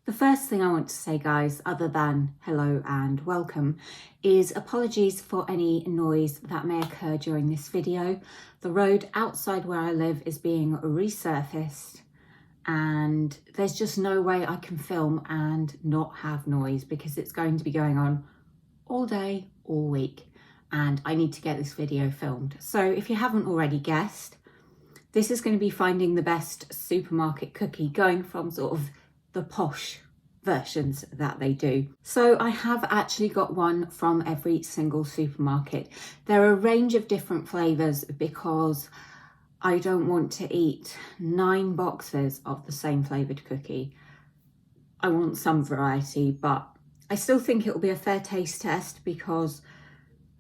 The first thing I want to say, guys, other than hello and welcome, is apologies for any noise that may occur during this video. The road outside where I live is being resurfaced and there's just no way I can film and not have noise because it's going to be going on all day, all week, and I need to get this video filmed. So if you haven't already guessed, this is going to be finding the best supermarket cookie, going from sort of the posh versions that they do. So I have actually got one from every single supermarket. There are a range of different flavours because I don't want to eat 9 boxes of the same flavoured cookie. I want some variety, but I still think it will be a fair taste test because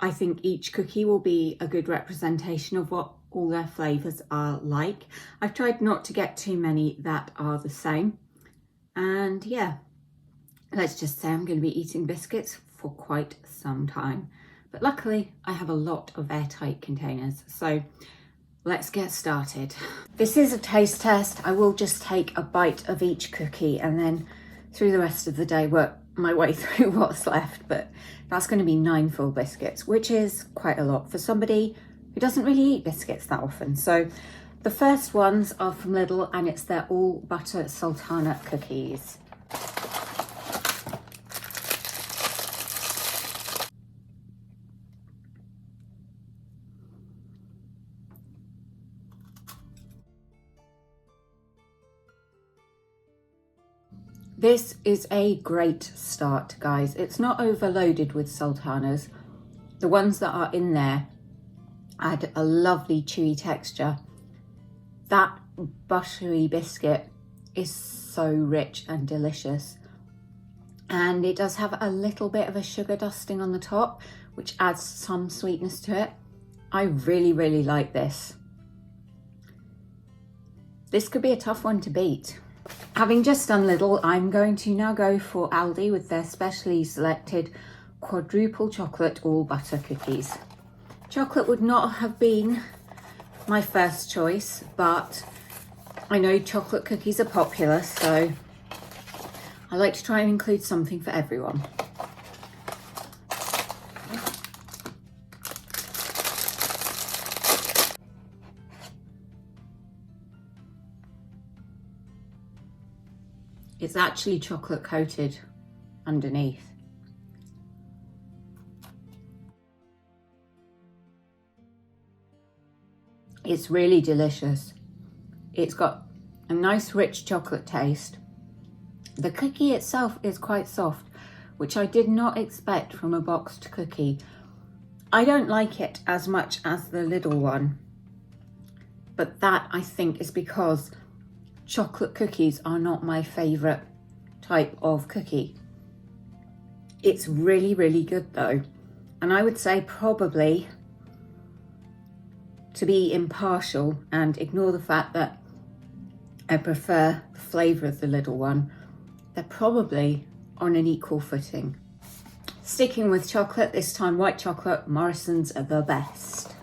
I think each cookie will be a good representation of what all their flavours are like. I've tried not to get too many that are the same. And yeah, let's just say I'm going to be eating biscuits for quite some time. But luckily, I have a lot of airtight containers. So let's get started. This is a taste test. I will just take a bite of each cookie and then through the rest of the day work my way through what's left. But that's going to be 9 full biscuits, which is quite a lot for somebody who doesn't really eat biscuits that often. So the first ones are from Lidl and it's their all butter sultana cookies. This is a great start, guys. It's not overloaded with sultanas. The ones that are in there add a lovely chewy texture. That buttery biscuit is so rich and delicious. And it does have a little bit of a sugar dusting on the top, which adds some sweetness to it. I really, really like this. This could be a tough one to beat. Having just done Lidl, I'm going to now go for Aldi with their specially selected quadruple chocolate all butter cookies. Chocolate would not have been my first choice, but I know chocolate cookies are popular, so I like to try and include something for everyone. It's actually chocolate coated underneath. It's really delicious. It's got a nice rich chocolate taste. The cookie itself is quite soft, which I did not expect from a boxed cookie. I don't like it as much as the Lidl one, but that I think is because chocolate cookies are not my favourite type of cookie. It's really, really good though. And I would say probably, to be impartial and ignore the fact that I prefer the flavour of the Lidl one, they're probably on an equal footing. Sticking with chocolate, this time white chocolate, Morrison's are the best.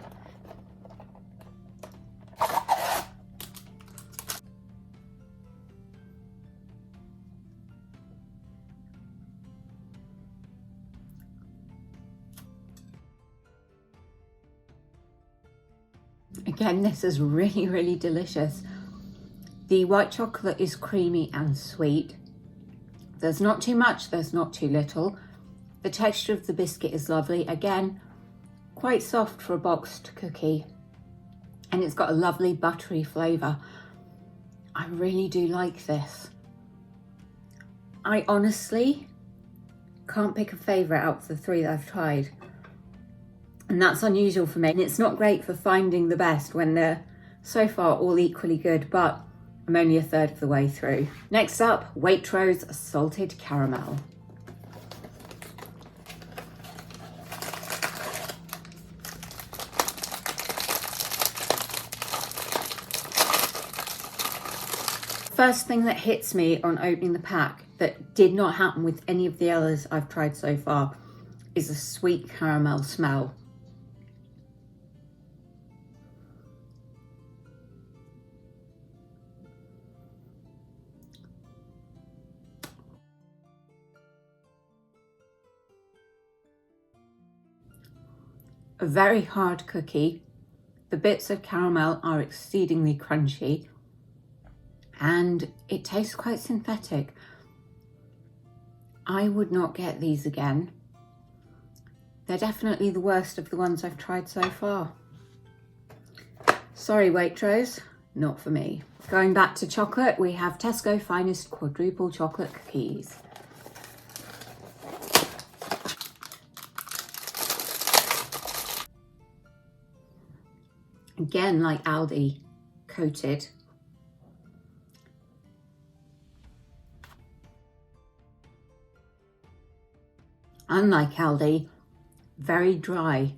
Again, this is really, really delicious. The white chocolate is creamy and sweet. There's not too much, there's not too little. The texture of the biscuit is lovely. Again, quite soft for a boxed cookie. And it's got a lovely buttery flavour. I really do like this. I honestly can't pick a favourite out of the 3 that I've tried. And that's unusual for me. And it's not great for finding the best when they're so far all equally good, but I'm only a third of the way through. Next up, Waitrose Salted Caramel. First thing that hits me on opening the pack that did not happen with any of the others I've tried so far is a sweet caramel smell. a very hard cookie. The bits of caramel are exceedingly crunchy and it tastes quite synthetic. I would not get these again. They're definitely the worst of the ones I've tried so far. Sorry, Waitrose, not for me. Going back to chocolate, we have Tesco Finest Quadruple Chocolate Cookies. Again, like Aldi, coated. Unlike Aldi, very dry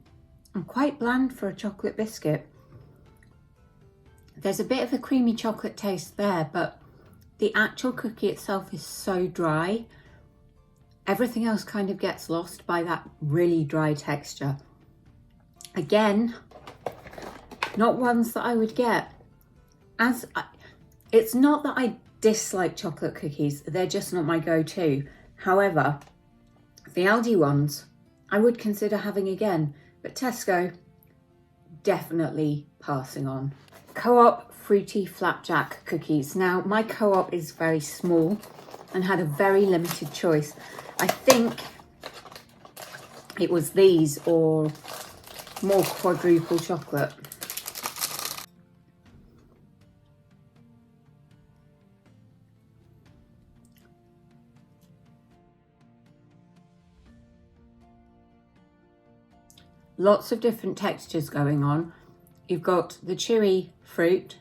and quite bland for a chocolate biscuit. There's a bit of a creamy chocolate taste there, but the actual cookie itself is so dry. Everything else kind of gets lost by that really dry texture. Again, not ones that I would get. It's not that I dislike chocolate cookies, they're just not my go-to. However, the Aldi ones, I would consider having again, but Tesco, definitely passing on. Co-op Fruity Flapjack Cookies. Now, my co-op is very small and had a very limited choice. I think it was these or more quadruple chocolate. Lots of different textures going on. You've got the chewy fruit,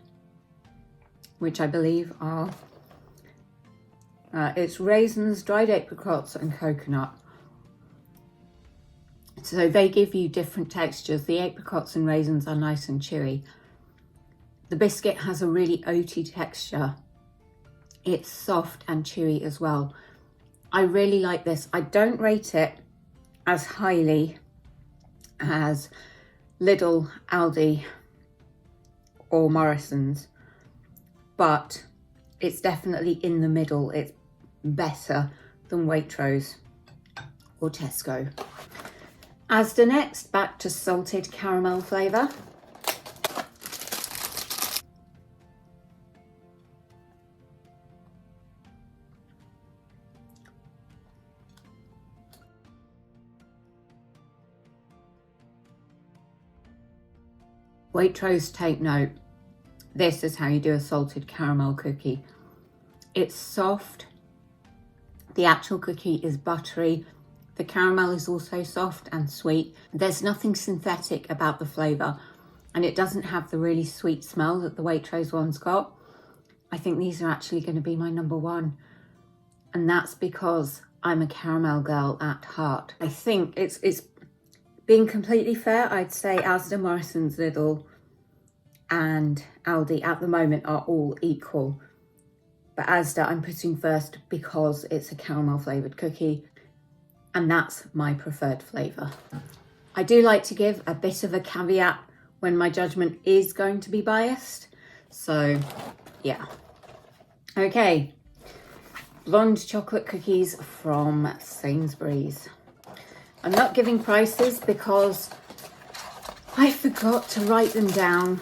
which I believe are, it's raisins, dried apricots and coconut. So they give you different textures. The apricots and raisins are nice and chewy. The biscuit has a really oaty texture. It's soft and chewy as well. I really like this. I don't rate it as highly as Lidl, Aldi or Morrison's, but it's definitely in the middle. It's better than Waitrose or Tesco. Asda next, back to salted caramel flavour. Waitrose, take note. This is how you do a salted caramel cookie. It's soft. The actual cookie is buttery. The caramel is also soft and sweet. There's nothing synthetic about the flavour, and it doesn't have the really sweet smell that the Waitrose one's got. I think these are actually going to be my number one, and that's because I'm a caramel girl at heart. I think it's being completely fair, I'd say Asda, Morrison's, Lidl and Aldi at the moment are all equal. But Asda I'm putting first because it's a caramel flavoured cookie and that's my preferred flavour. I do like to give a bit of a caveat when my judgment is going to be biased. So yeah. Okay, blonde chocolate cookies from Sainsbury's. I'm not giving prices because I forgot to write them down.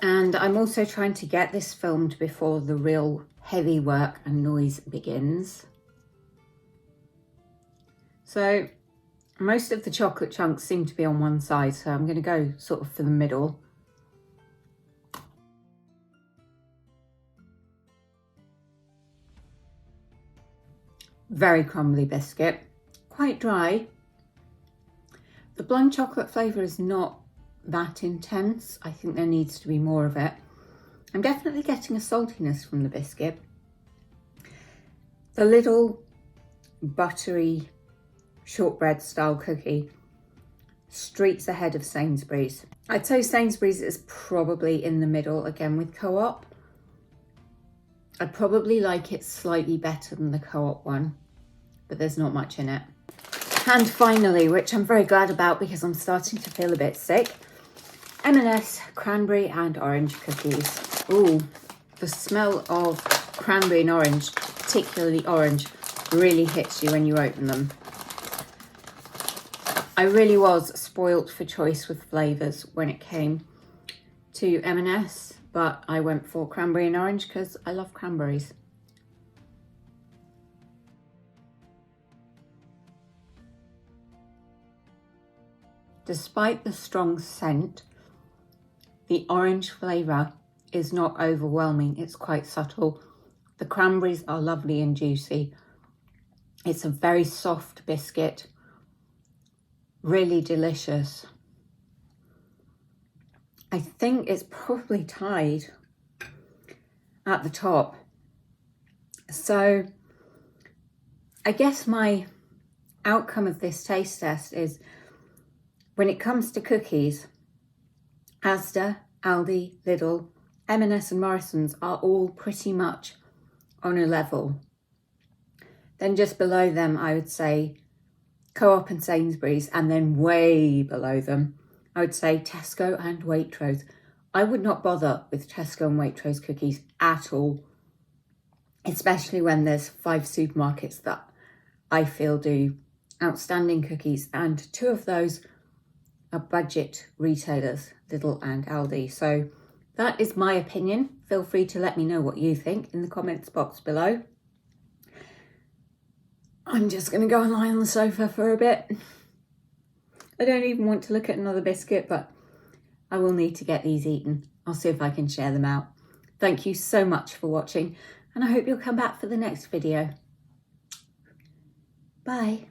And I'm also trying to get this filmed before the real heavy work and noise begins. So most of the chocolate chunks seem to be on one side, so I'm going to go sort of for the middle. Very crumbly biscuit, quite dry. The blonde chocolate flavour is not that intense. I think there needs to be more of it. I'm definitely getting a saltiness from the biscuit. The little buttery shortbread style cookie, streets ahead of Sainsbury's. I'd say Sainsbury's is probably in the middle again with Co-op. I'd probably like it slightly better than the Co-op one, but there's not much in it. And finally, which I'm very glad about because I'm starting to feel a bit sick, M&S cranberry and orange cookies. Ooh, the smell of cranberry and orange, particularly orange, really hits you when you open them. I really was spoilt for choice with flavours when it came to M&S, but I went for cranberry and orange because I love cranberries. Despite the strong scent, the orange flavour is not overwhelming, it's quite subtle. The cranberries are lovely and juicy. It's a very soft biscuit, really delicious. I think it's probably tied at the top. So I guess my outcome of this taste test is, when it comes to cookies, Asda, Aldi, Lidl, M&S and Morrison's are all pretty much on a level. Then just below them, I would say Co-op and Sainsbury's, and then way below them, I would say Tesco and Waitrose. I would not bother with Tesco and Waitrose cookies at all, especially when there's 5 supermarkets that I feel do outstanding cookies, and 2 of those are budget retailers, Lidl and Aldi. So that is my opinion. Feel free to let me know what you think in the comments box below. I'm just going to go and lie on the sofa for a bit. I don't even want to look at another biscuit, but I will need to get these eaten. I'll see if I can share them out. Thank you so much for watching, and I hope you'll come back for the next video. Bye.